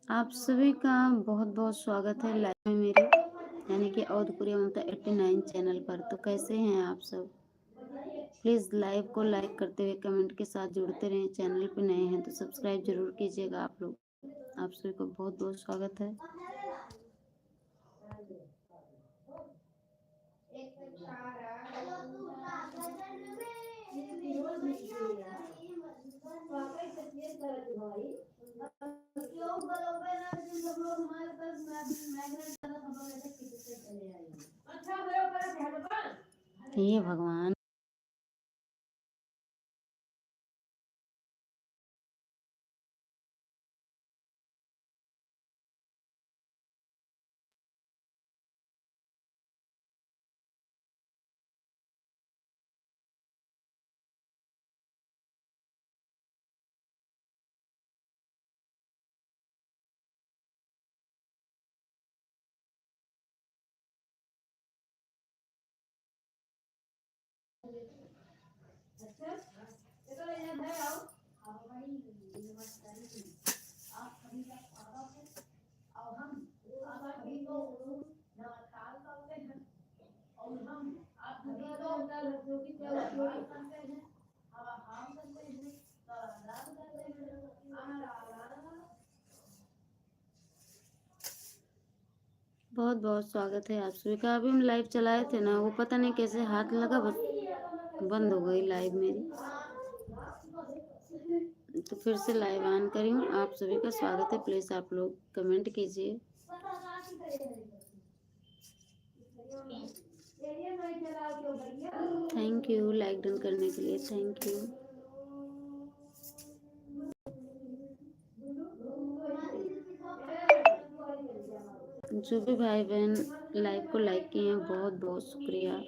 आप सभी का बहुत बहुत स्वागत है लाइव में मेरे यानी कि अवधपुरी ममता 89 चैनल पर। तो कैसे हैं आप सब? प्लीज़ लाइव को लाइक करते हुए कमेंट के साथ जुड़ते रहें। चैनल पे नए हैं तो सब्सक्राइब जरूर कीजिएगा आप लोग। आप सभी को बहुत बहुत स्वागत है। ये भगवान बहुत बहुत स्वागत है आप सभी का। अभी हम लाइव चलाए थे ना, वो पता नहीं कैसे हाथ लगा, बस बंद हो गई लाइव मेरी। तो फिर से लाइव ऑन करी हूँ। आप सभी का स्वागत है। प्लीज़ आप लोग कमेंट कीजिए। थैंक यू लाइक डन करने के लिए, थैंक यू। जो भी भाई बहन लाइव को लाइक किए हैं बहुत बहुत शुक्रिया।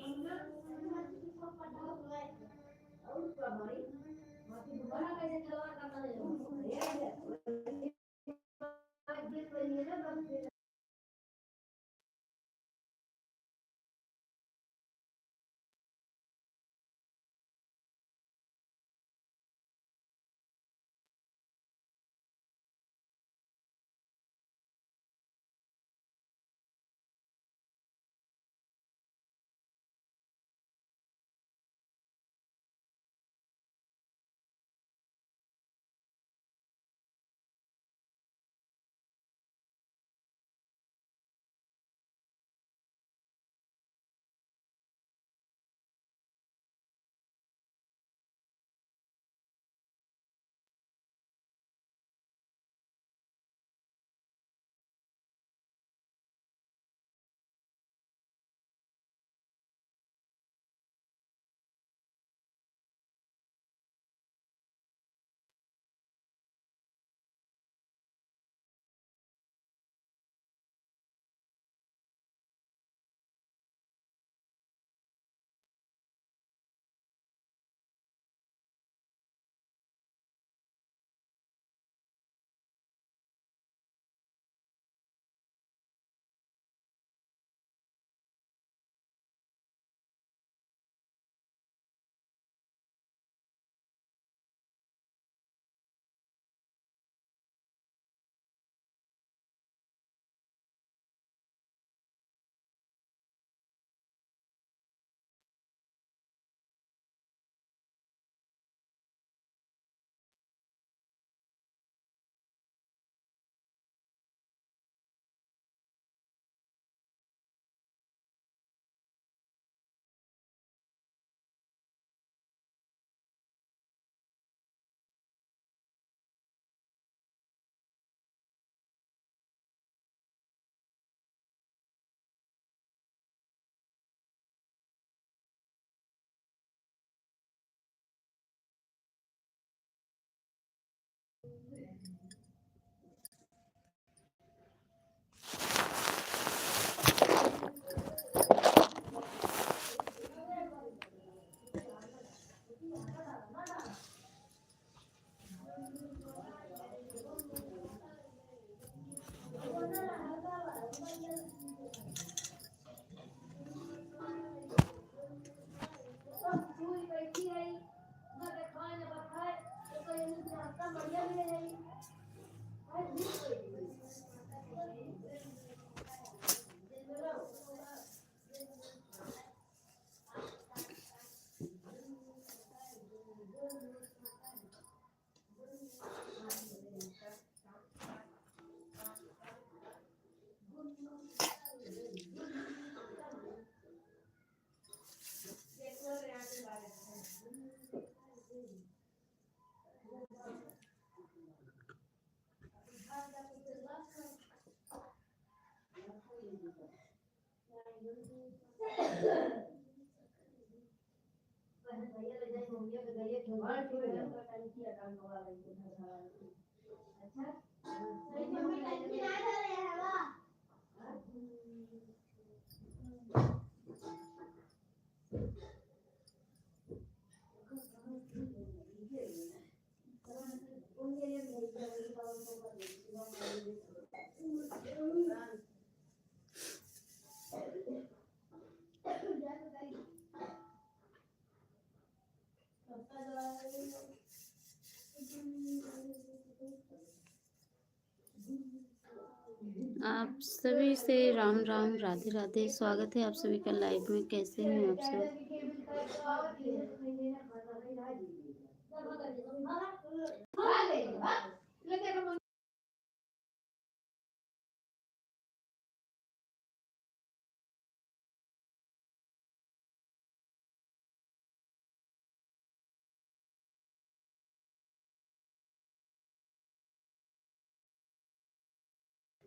आप सभी से राम राम, राधे राधे। स्वागत है आप सभी का लाइव में। कैसे हैं आप सब?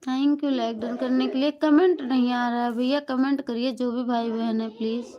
थैंक यू लाइक डन करने के लिए। कमेंट नहीं आ रहा है भैया, कमेंट करिए जो भी भाई बहन है प्लीज।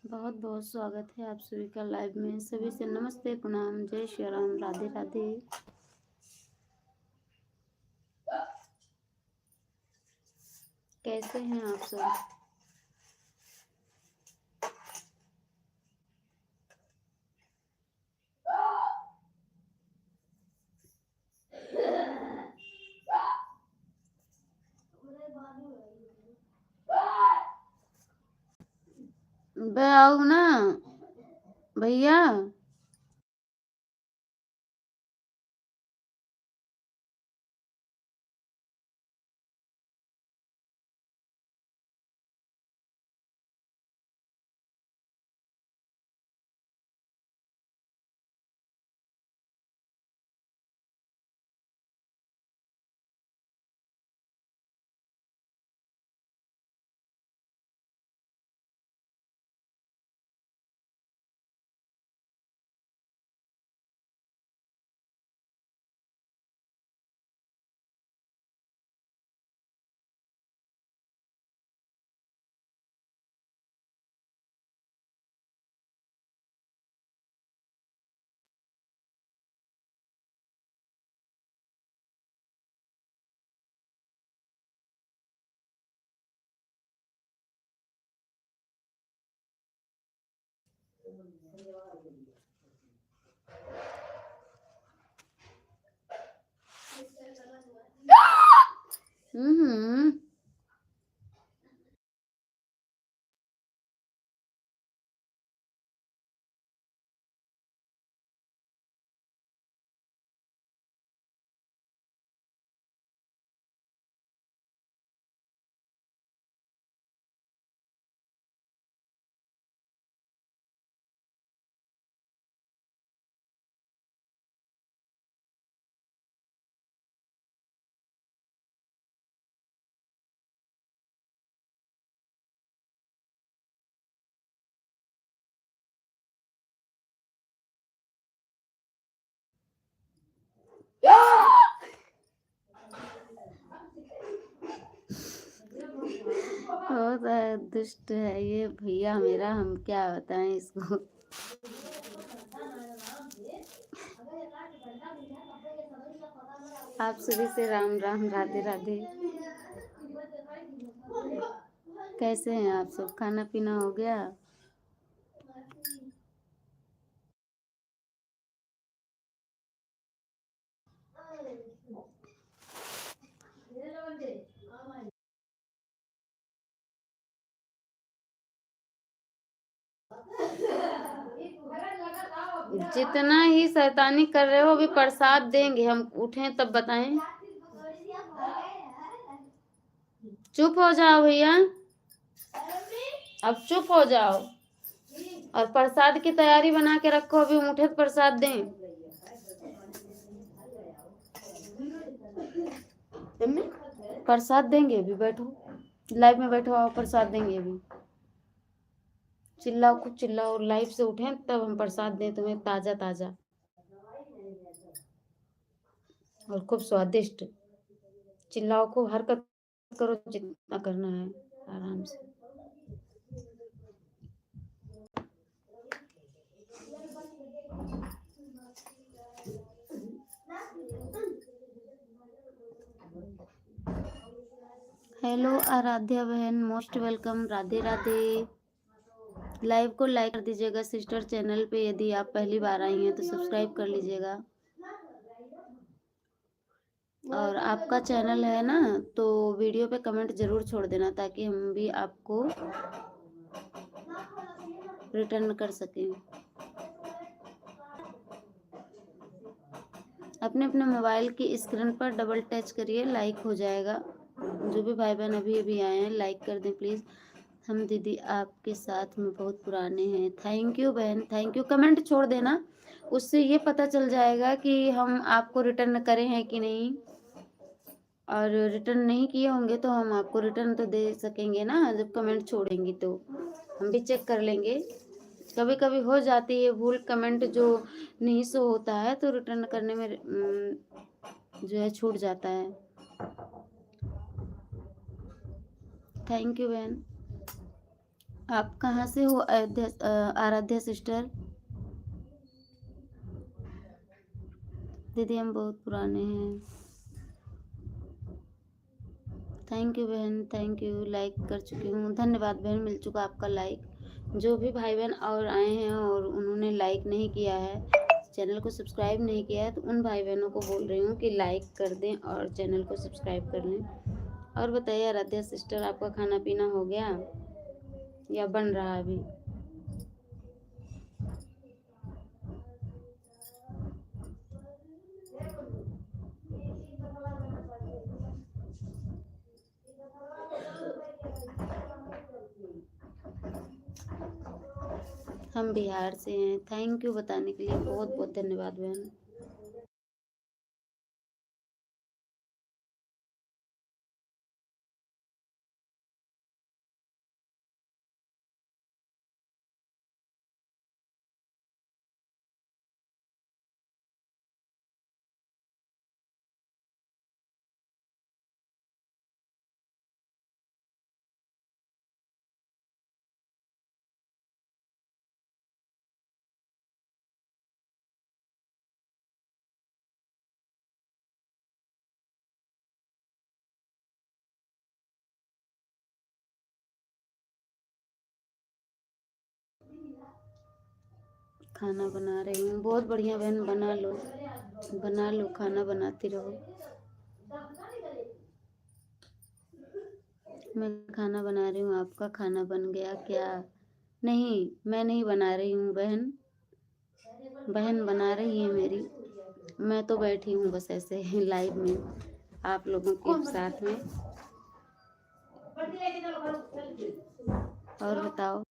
बहुत बहुत स्वागत है आप सभी का लाइव में। सभी से नमस्ते, प्रणाम, जय श्री राम, राधे राधे। कैसे हैं आप सब? बे आओ ना भैया। हम्म। बहुत दुष्ट है ये भैया मेरा, हम क्या बताएं इसको। आप सभी से राम राम, राधे राधे। कैसे हैं आप सब? खाना पीना हो गया? जितना ही शैतानी कर रहे हो, अभी प्रसाद देंगे हम, उठें तब बताएं। चुप हो जाओ भैया, अब चुप हो जाओ। और प्रसाद की तैयारी बना के रखो, अभी हम उठे तो प्रसाद दें। प्रसाद देंगे अभी, बैठो लाइव में, बैठो, आओ प्रसाद देंगे अभी। चिल्लाओ, खूब चिल्लाओ, लाइव से उठें तब हम प्रसाद दें तुम्हें, ताजा ताजा और खूब स्वादिष्ट। चिल्लाओ, खूब हरकत करो, जितना करना है आराम से। हेलो आराध्या बहन, most welcome, Radhe Radhe. Live को लाइक कर दीजिएगा सिस्टर। चैनल पे यदि आप पहली बार आई हैं तो सब्सक्राइब कर लीजिएगा। और आपका चैनल है ना, तो वीडियो पे कमेंट जरूर छोड़ देना, ताकि हम भी आपको रिटर्न कर सकें। अपने अपने मोबाइल की स्क्रीन पर डबल टच करिए, लाइक हो जाएगा। जो भी भाई बहन अभी अभी आए हैं, लाइक कर दें प्लीज़। हम दीदी आपके साथ में बहुत पुराने हैं। थैंक यू बहन, थैंक यू। कमेंट छोड़ देना, उससे ये पता चल जाएगा कि हम आपको रिटर्न करें हैं कि नहीं। और रिटर्न नहीं किए होंगे तो हम आपको रिटर्न तो दे सकेंगे ना, जब कमेंट छोड़ेंगी तो हम भी चेक कर लेंगे। कभी कभी हो जाती है भूल, कमेंट जो नहीं शो होता है तो रिटर्न करने में जो है छूट जाता है। थैंक यू बहन। आप कहाँ से हो आराध्या सिस्टर? दीदी हम बहुत पुराने हैं। थैंक यू बहन, थैंक यू। लाइक कर चुकी हूँ, धन्यवाद बहन, मिल चुका आपका लाइक। जो भी भाई बहन और आए हैं और उन्होंने लाइक नहीं किया है, चैनल को सब्सक्राइब नहीं किया है, तो उन भाई बहनों को बोल रही हूँ कि लाइक कर दें और चैनल को सब्सक्राइब कर लें। और बताइए आराध्या सिस्टर, आपका खाना पीना हो गया या बन रहा है अभी? हम बिहार से हैं। थैंक यू बताने के लिए, बहुत बहुत धन्यवाद बहन। खाना बना रही हूँ। बहुत बढ़िया बहन, बना लो, खाना बनाती रहो। मैं खाना बना रही हूँ। आपका खाना बन गया क्या? नहीं, मैं नहीं बना रही हूँ बहन, बहन बना रही है मेरी। मैं तो बैठी हूँ बस ऐसे ही लाइव में आप लोगों के साथ में। और बताओ।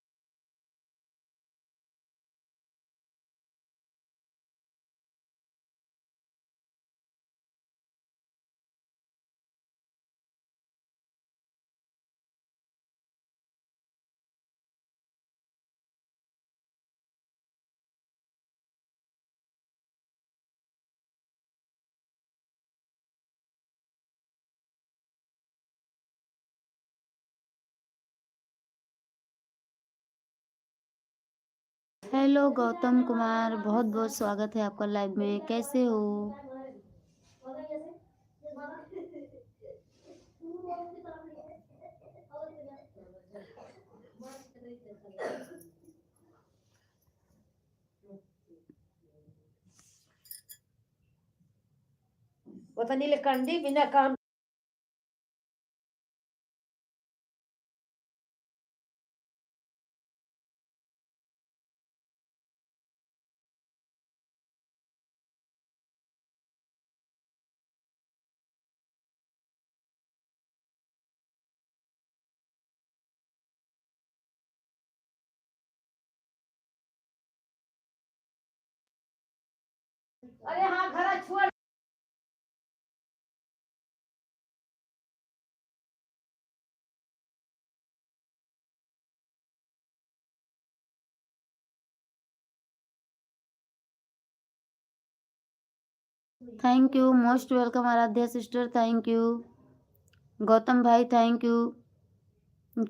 हेलो गौतम कुमार, बहुत बहुत स्वागत है आपका लाइव में। कैसे हो? Watanile kandi bina काम अरे हाँ घरा छोड़ thank you, most welcome Aradhya sister, thank you. Gautam भाई थैंक यू।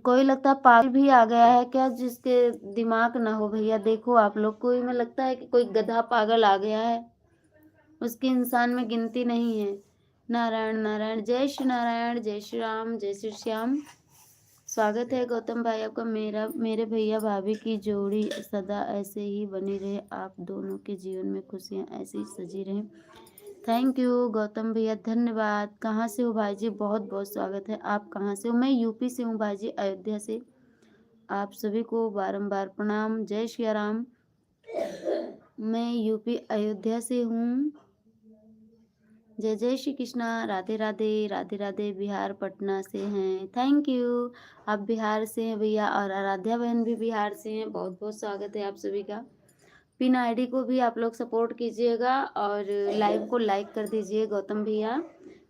कोई लगता है पागल भी आ गया है क्या, जिसके दिमाग ना हो भैया? देखो आप लोग, कोई में लगता है कि कोई गधा पागल आ गया है, उसकी इंसान में गिनती नहीं है। नारायण नारायण, जय श्री नारायण, जय श्री राम, जय श्री श्याम। स्वागत है गौतम भाई आपका। मेरे भैया भाभी की जोड़ी सदा ऐसे ही बनी रहे, आप दोनों के जीवन में खुशियाँ ऐसे ही सजी रहें। थैंक यू गौतम भैया, धन्यवाद। कहाँ से हो भाई जी? बहुत बहुत स्वागत है। आप कहाँ से हो? मैं यूपी से हूँ भाई जी, अयोध्या से। आप सभी को बारंबार प्रणाम, जय श्री राम। मैं यूपी अयोध्या से हूँ। जय जय श्री कृष्णा, राधे राधे, राधे राधे। बिहार पटना से हैं, थैंक यू। आप बिहार से हैं भैया, और आराध्या बहन भी बिहार से हैं। बहुत बहुत स्वागत है आप सभी का। पिन आईडी को भी आप लोग सपोर्ट कीजिएगा और लाइव को लाइक कर दीजिए। गौतम भैया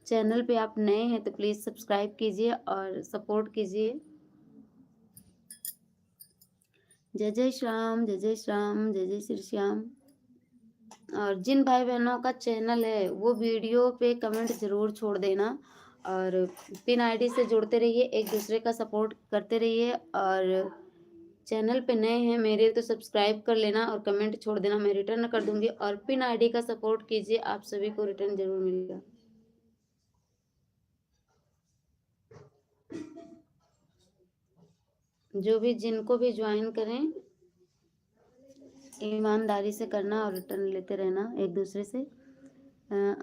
चैनल पे आप नए हैं तो प्लीज़ सब्सक्राइब कीजिए और सपोर्ट कीजिए। जय जय श्याम, जय जय श्याम, जय जय श्री श्याम। और जिन भाई बहनों का चैनल है वो वीडियो पे कमेंट ज़रूर छोड़ देना, और पिन आईडी से जुड़ते रहिए, एक दूसरे का सपोर्ट करते रहिए। और चैनल पे नए हैं मेरे तो सब्सक्राइब कर लेना और कमेंट छोड़ देना, मैं रिटर्न कर दूंगी। और पिन आईडी का सपोर्ट कीजिए, आप सभी को रिटर्न जरूर मिलेगा। जो भी जिनको भी ज्वाइन करें, ईमानदारी से करना और रिटर्न लेते रहना एक दूसरे से।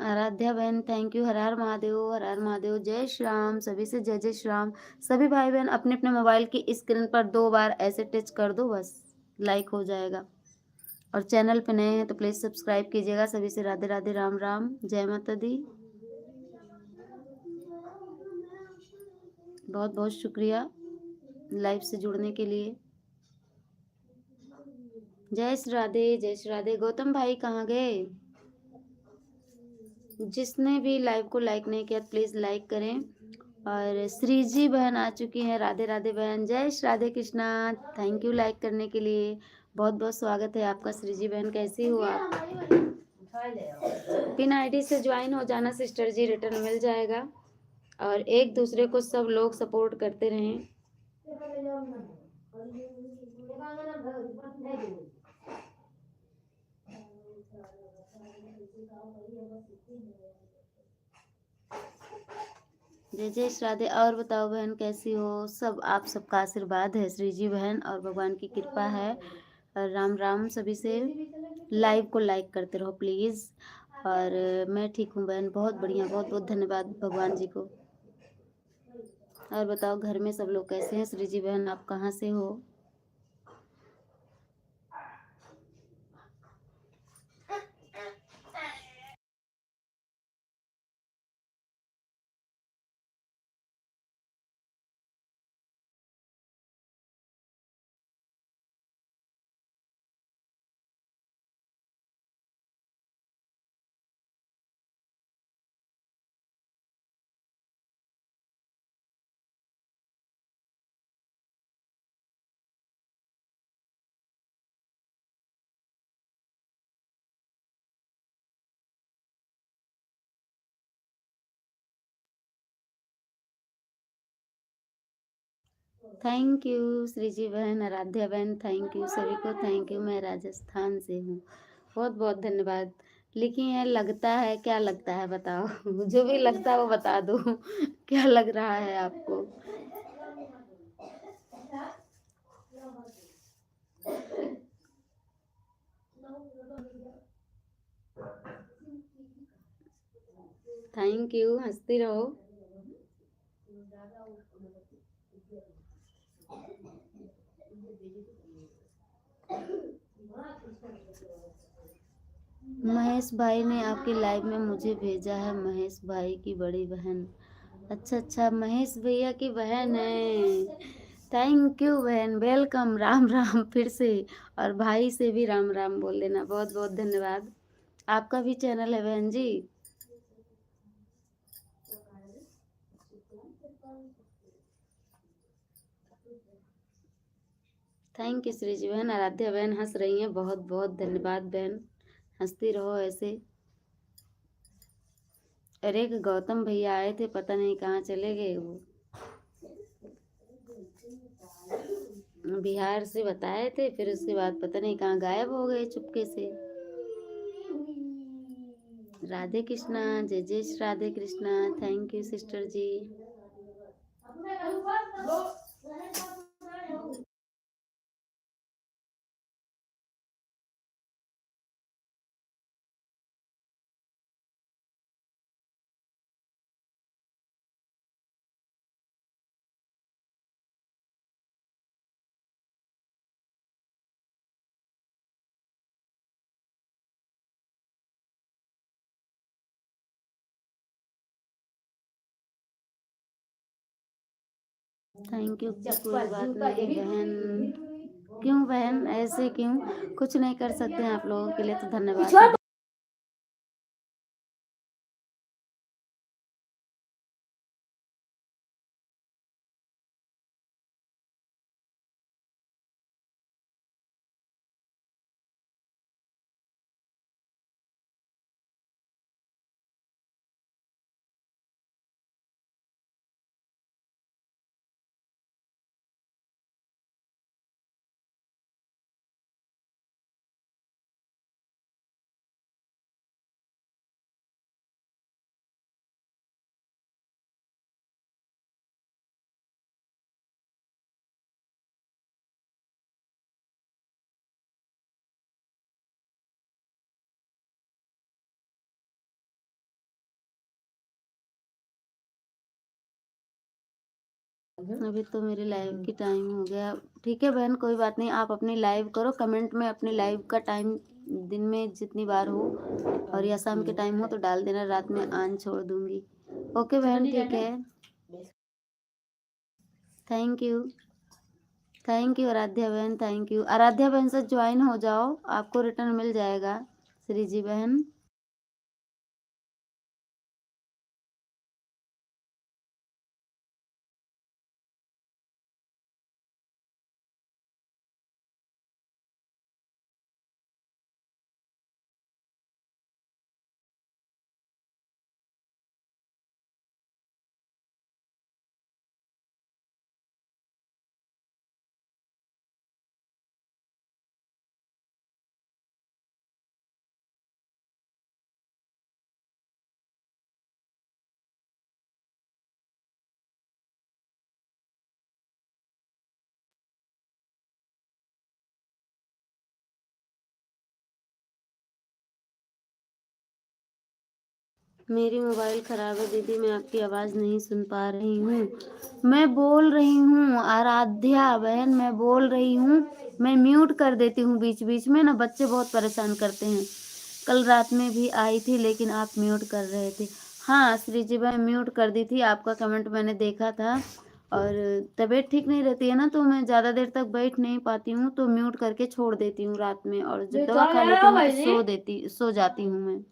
आराध्या बहन थैंक यू। हर हर महादेव, हर हर महादेव। जय श्री राम, सभी से जय जय श्री राम। सभी भाई बहन अपने अपने मोबाइल की स्क्रीन पर 2 बार ऐसे टच कर दो, बस लाइक हो जाएगा। और चैनल पे नए हैं तो प्लीज़ सब्सक्राइब कीजिएगा। सभी से राधे राधे, राम राम, जय माता दी। बहुत बहुत शुक्रिया लाइव से जुड़ने के लिए। जय श्री राधे, जय श्री राधे। गौतम भाई कहाँ गए? जिसने भी लाइव को लाइक नहीं किया प्लीज़ लाइक करें। और श्रीजी बहन आ चुकी हैं, राधे राधे बहन, जय Shri Radhe Krishna. Thank you like करने के लिए, बहुत बहुत स्वागत है आपका। श्रीजी बहन कैसी हो आप? पिन आईडी से ज्वाइन हो जाना सिस्टर जी, रिटर्न मिल जाएगा। और एक दूसरे को सब लोग सपोर्ट करते रहें। जय जय श्री राधे। और बताओ बहन कैसी हो? सब आप सबका आशीर्वाद है श्रीजी बहन, और भगवान की कृपा है। राम राम सभी से। लाइव को लाइक करते रहो प्लीज़। और मैं ठीक हूँ बहन, बहुत बढ़िया, बहुत बहुत धन्यवाद भगवान जी को। और बताओ घर में सब लोग कैसे हैं? श्री जी बहन आप कहाँ से हो? थैंक यू श्री जी बहन, आराध्या बहन, थैंक यू सभी को, थैंक यू। मैं राजस्थान से हूँ, बहुत बहुत धन्यवाद। लिखी है लगता है, क्या लगता है बताओ? जो भी लगता है वो बता दो। क्या लग रहा है आपको? थैंक यू, हंसती रहो। महेश भाई ने आपकी लाइव में मुझे भेजा है, महेश भाई की बड़ी बहन। अच्छा अच्छा, महेश भैया की बहन है। थैंक यू बहन, वेलकम, राम राम फिर से। और भाई से भी राम राम बोल देना, बहुत बहुत धन्यवाद। आपका भी चैनल है बहन जी? थैंक यू श्री जी बहन। आराध्या बहन हंस रही हैं, बहुत बहुत धन्यवाद बहन, हंसती रहो ऐसे। अरे एक गौतम भैया आए थे, पता नहीं कहाँ चले गए वो। बिहार से बताए थे, फिर उसके बाद पता नहीं कहाँ गायब हो गए चुपके से। राधे कृष्णा, जय जय Radhe Krishna. Thank you sister ji. Thank you, कोई बात नहीं बहन। क्यों बहन, ऐसे क्यों? कुछ नहीं कर सकते हैं आप लोगों के लिए तो धन्यवाद। अभी तो मेरी लाइव की टाइम हो गया। ठीक है बहन, कोई बात नहीं, आप अपनी लाइव करो, कमेंट में अपनी लाइव का टाइम दिन में जितनी बार हो और या शाम के टाइम हो तो डाल देना, रात में ऑन छोड़ दूंगी। ओके बहन, ठीक है। Thank you, thank you Aradhya बहन, थैंक यू। आराध्या बहन से ज्वाइन हो जाओ, आपको रिटर्न मिल जाएगा श्री जी बहन। मेरी मोबाइल ख़राब है दीदी, मैं आपकी आवाज़ नहीं सुन पा रही हूँ। मैं बोल रही हूँ आराध्या बहन, मैं बोल रही हूँ। मैं म्यूट कर देती हूँ बीच-बीच में ना, बच्चे बहुत परेशान करते हैं। कल रात में भी आई थी लेकिन आप म्यूट कर रहे थे। हाँ, सृजी बहन म्यूट कर दी थी, आपका कमेंट मैंने देखा था। और तबीयत ठीक नहीं रहती है ना, तो मैं ज़्यादा देर तक बैठ नहीं पाती हूँ, तो म्यूट करके छोड़ देती हूँ रात में, और जब दवा खा लेती हूँ तो सो जाती हूँ मैं।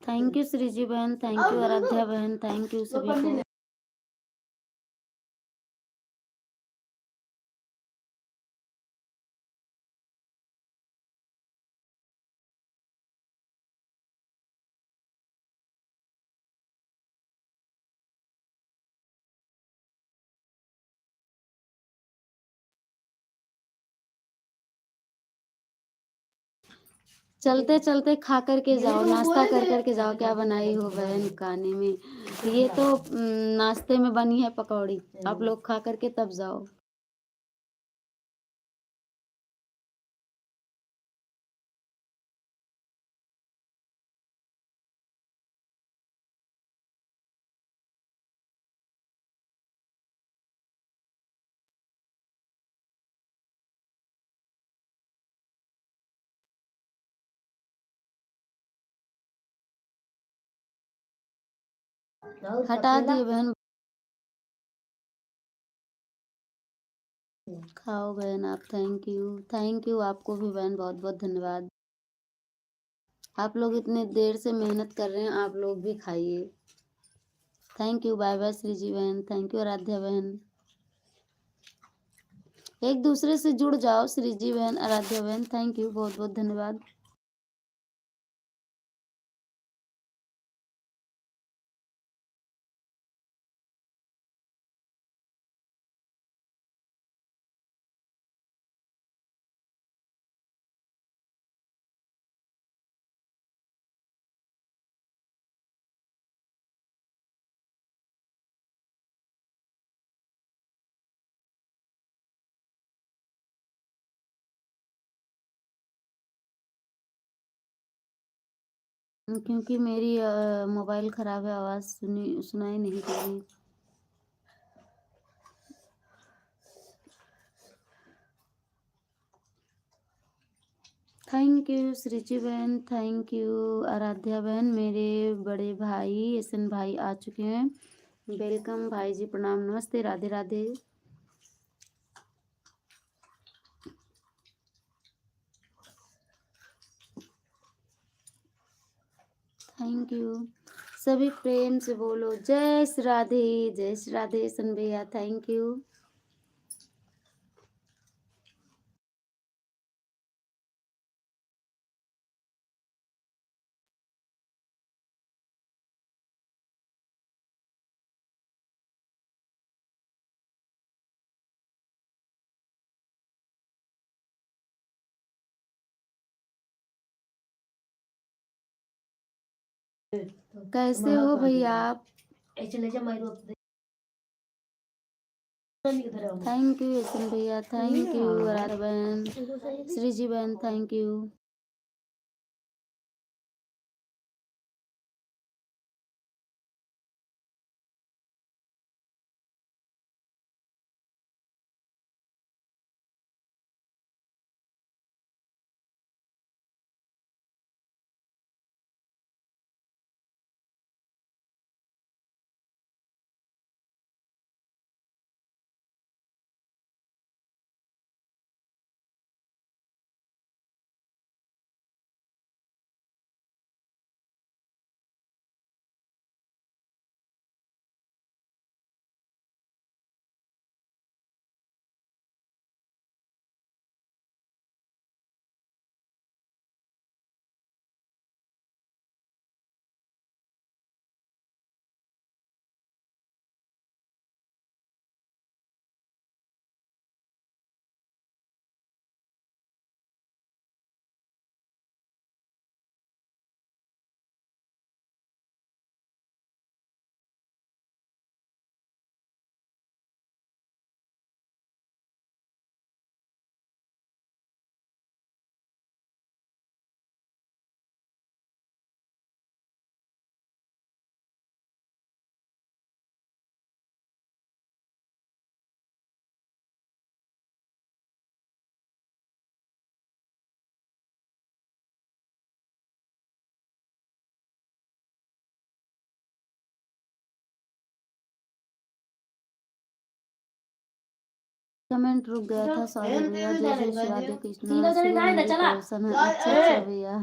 थैंक यू सृजी बहन, थैंक यू आराध्या बहन, थैंक यू सभी को। चलते चलते खा करके जाओ, नाश्ता कर करके जाओ। क्या बनाई हो बहन खाने में? ये तो नाश्ते में बनी है पकौड़ी, आप लोग खा करके तब जाओ। हटा दिए बहन। खाओ बहन आप, थैंक यू आपको भी बहन, बहुत बहुत धन्यवाद। आप लोग इतने देर से मेहनत कर रहे हैं, आप लोग भी खाइए। थैंक यू, बाय बाय सृजी बहन, थैंक यू आराध्या बहन। एक दूसरे से जुड़ जाओ सृजी बहन, आराध्या बहन, थैंक यू, बहुत बहुत धन्यवाद। क्योंकि मेरी मोबाइल ख़राब है, आवाज़ सुनाई नहीं दे रही। थैंक यू सृजी बहन, थैंक यू आराध्या बहन। मेरे बड़े भाई एसन भाई आ चुके हैं। वेलकम भाई जी, प्रणाम, नमस्ते, राधे राधे। Thank you. सभी प्रेम से बोलो जय श्री राधे, जय श्री राधे सन भैया, थैंक यू। कैसे हो भैया आप? थैंक यू यशन भैया, थैंक यू राधा बहन, श्रीजी बहन, थैंक यू। कमेंट रुक गया था, सॉरी भैया। जय जय श्री राधे कृष्ण। शुरू मेरी प्रदर्शन है। अच्छा भैया।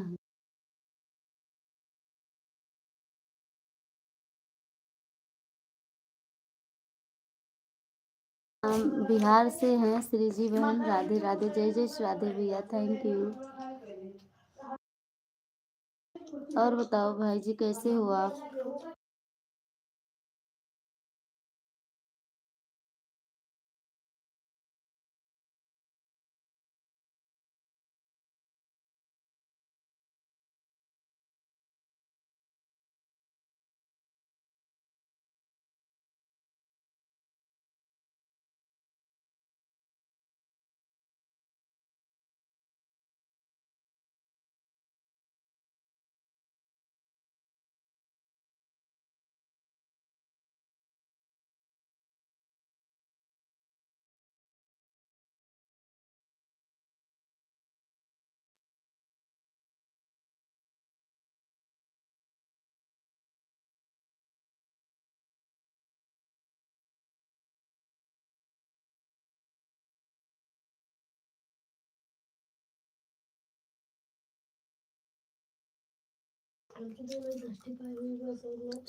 हम बिहार से हैं श्री जी बहन। राधे राधे। जय जय श्री राधे भैया, थैंक यू। और बताओ भाई जी, कैसे हो आप?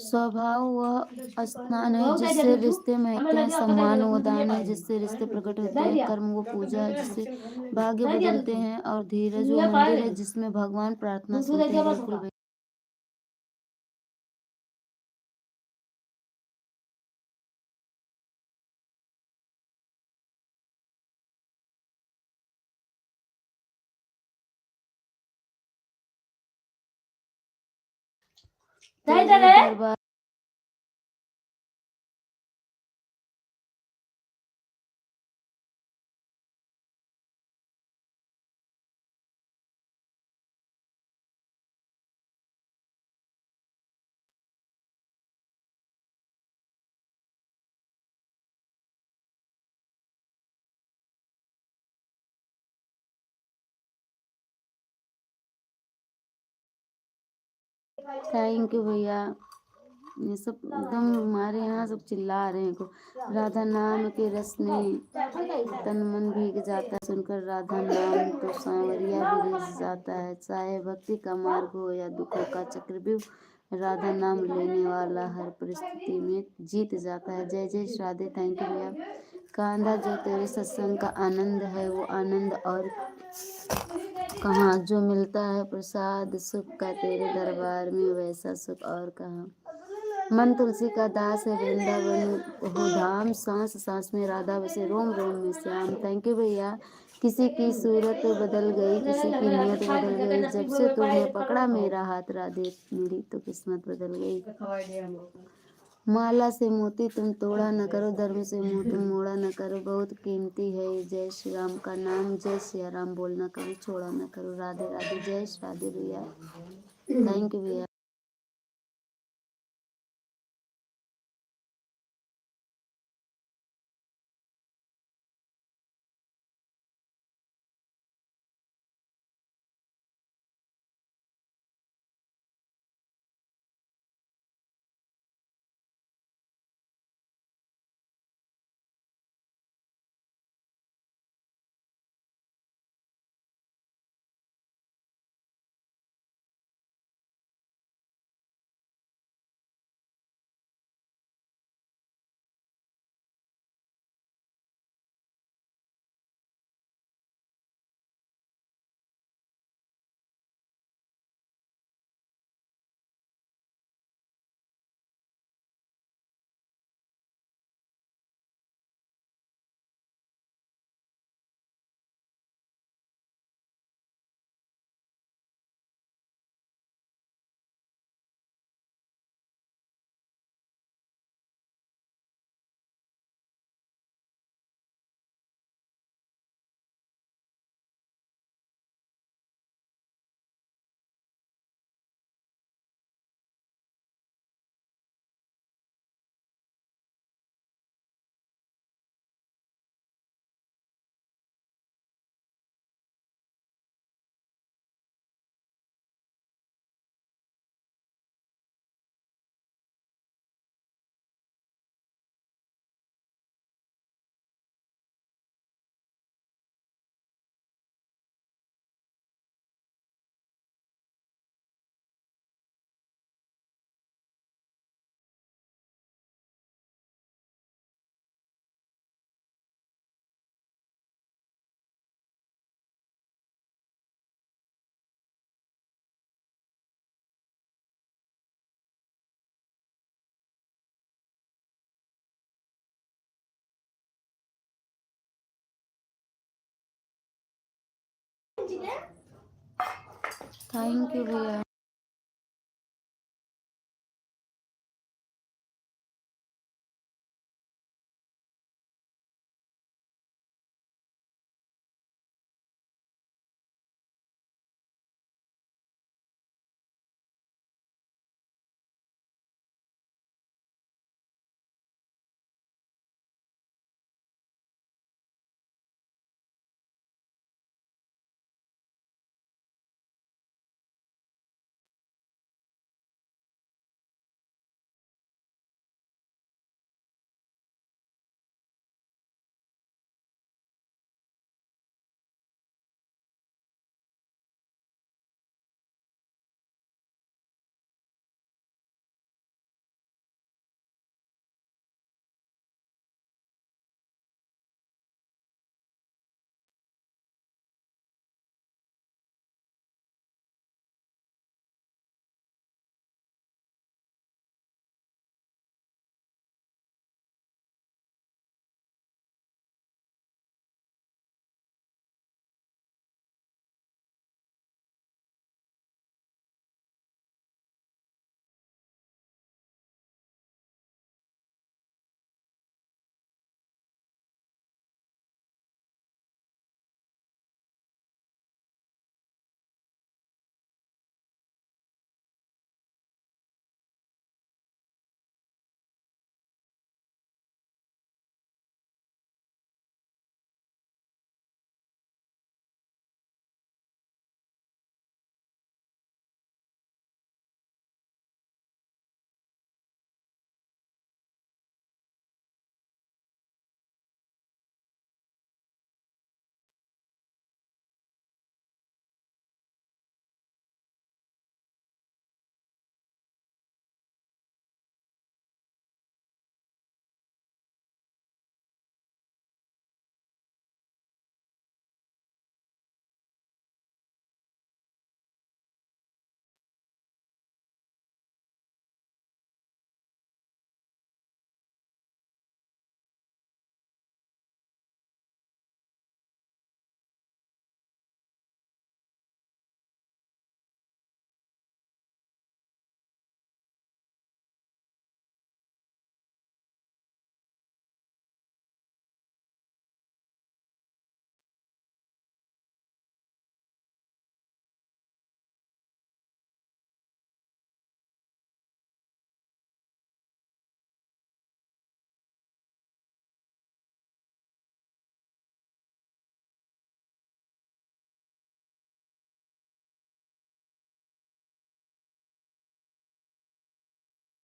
स्वभाव वह स्नान है जिससे रिश्ते महकते हैं। सम्मान वो दान है जिससे रिश्ते प्रकट होते हैं। कर्म वो पूजा है जिससे भाग्य बदलते हैं। और धीरज वो मंदिर है जिसमें भगवान प्रार्थना सुनते हैं। बिल्कुल भैया। तेरे दरबार थैंक यू भैया। ये सब एकदम हमारे यहाँ सब चिल्ला रहे हैं को। राधा नाम के रस में तन मन भीग जाता है। सुनकर राधा नाम तो सांवरिया भी रिझ जाता है। चाहे भक्ति का मार्ग हो या दुखों का चक्रव्यूह, राधा नाम लेने वाला हर परिस्थिति में जीत जाता है। जय जय श्री राधे। थैंक यू भैया। कांधा जो तेरे सत्संग का आनंद है वो आनंद और कहाँ। जो मिलता है प्रसाद सुख का तेरे दरबार में वैसा सुख और कहाँ। मन तुलसी का दास है वृंदावन हो धाम। सांस सांस में राधा बसे रोम रोम में श्याम। थैंक यू भैया। किसी की सूरत बदल गई, किसी की नीयत बदल गई। जब से तूने पकड़ा मेरा हाथ राधे, मेरी तो किस्मत बदल गई। माला से मोती तुम तोड़ा न करो, धर्म से मुंह तुम मोड़ा न करो। बहुत कीमती है ये जय श्री राम का नाम। जय सिया राम बोलना कभी छोड़ा न करो। राधे राधे। जय श्री राधे भैया। थैंक यू भैया। थैंक यू भैया।